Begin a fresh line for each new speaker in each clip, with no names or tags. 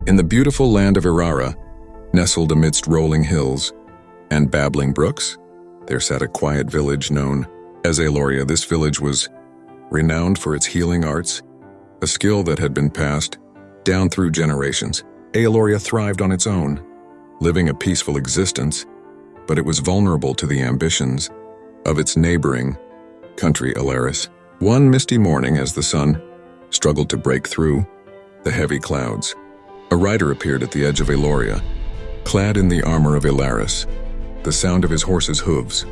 In the beautiful land of Irara, nestled amidst rolling hills and babbling brooks, there sat a quiet village known as Aloria. This village was renowned for its healing arts, a skill that had been passed down through generations. Aloria thrived on its own, living a peaceful existence, but it was vulnerable to the ambitions of its neighboring country, Alaris. One misty morning, as the sun struggled to break through the heavy clouds, a rider appeared at the edge of Aloria, clad in the armor of Alaris. The sound of his horse's hooves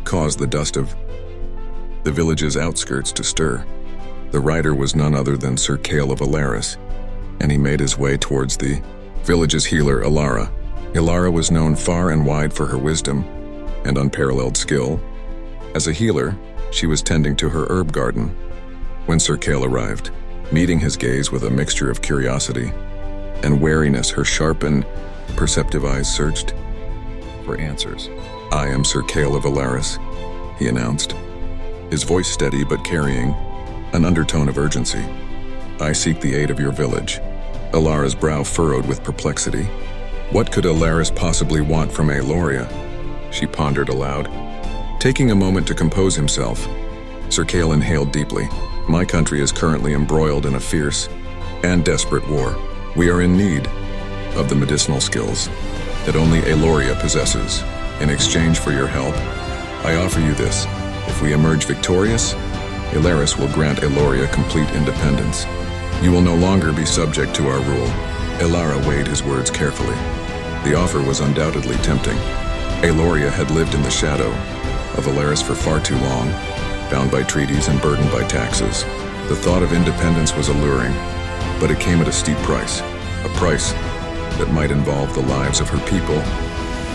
caused the dust of the village's outskirts to stir. The rider was none other than Sir Kale of Alaris, and he made his way towards the village's healer, Ilara. Ilara was known far and wide for her wisdom and unparalleled skill. As a healer, she was tending to her herb garden when Sir Kale arrived, meeting his gaze with a mixture of curiosity and wariness. Her sharp and perceptive eyes searched for answers. "I am Sir Kale of Alaris," he announced, his voice steady but carrying an undertone of urgency. "I seek the aid of your village." Ilara's brow furrowed with perplexity. What could Alaris possibly want from Aloria? She pondered aloud. Taking a moment to compose himself, Sir Kale inhaled deeply. "My country is currently embroiled in a fierce and desperate war. We are in need of the medicinal skills that only Aloria possesses. In exchange for your help, I offer you this. If we emerge victorious, Alaris will grant Aloria complete independence. You will no longer be subject to our rule." Ilara weighed his words carefully. The offer was undoubtedly tempting. Aloria had lived in the shadow of Alaris for far too long, bound by treaties and burdened by taxes. The thought of independence was alluring, but it came at a steep price, a price that might involve the lives of her people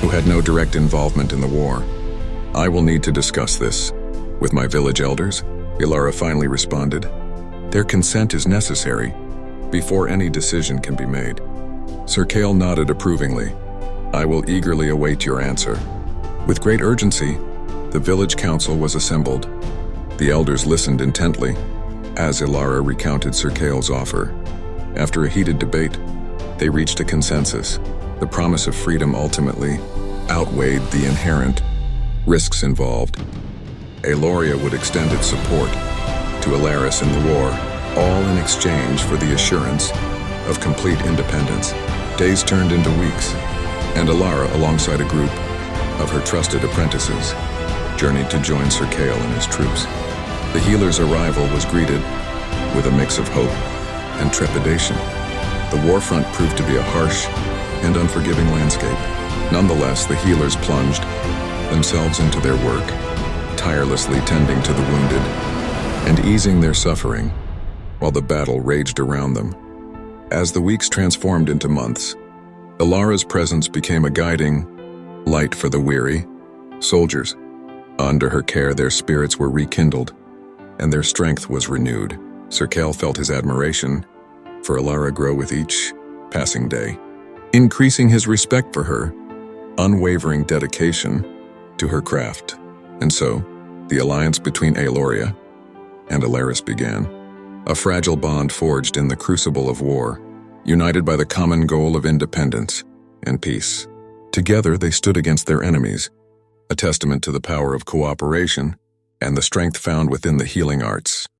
who had no direct involvement in the war. "I will need to discuss this with my village elders," Ilara finally responded. "Their consent is necessary before any decision can be made." Sir Kale nodded approvingly. "I will eagerly await your answer." With great urgency, the village council was assembled. The elders listened intently as Ilara recounted Sir Kale's offer. After a heated debate, they reached a consensus. The promise of freedom ultimately outweighed the inherent risks involved. Aloria would extend its support to Alaris in the war, all in exchange for the assurance of complete independence. Days turned into weeks, and Ilara, alongside a group of her trusted apprentices, journeyed to join Sir Kale and his troops. The healer's arrival was greeted with a mix of hope and trepidation. The warfront proved to be a harsh and unforgiving landscape. Nonetheless, the healers plunged themselves into their work, tirelessly tending to the wounded and easing their suffering while the battle raged around them. As the weeks transformed into months, Ilara's presence became a guiding light for the weary soldiers. Under her care, their spirits were rekindled and their strength was renewed. Sir Kale felt his admiration for Ilara grow with each passing day, increasing his respect for her unwavering dedication to her craft. And so, the alliance between Aloria and Alaris began, a fragile bond forged in the crucible of war, united by the common goal of independence and peace. Together they stood against their enemies, a testament to the power of cooperation and the strength found within the healing arts.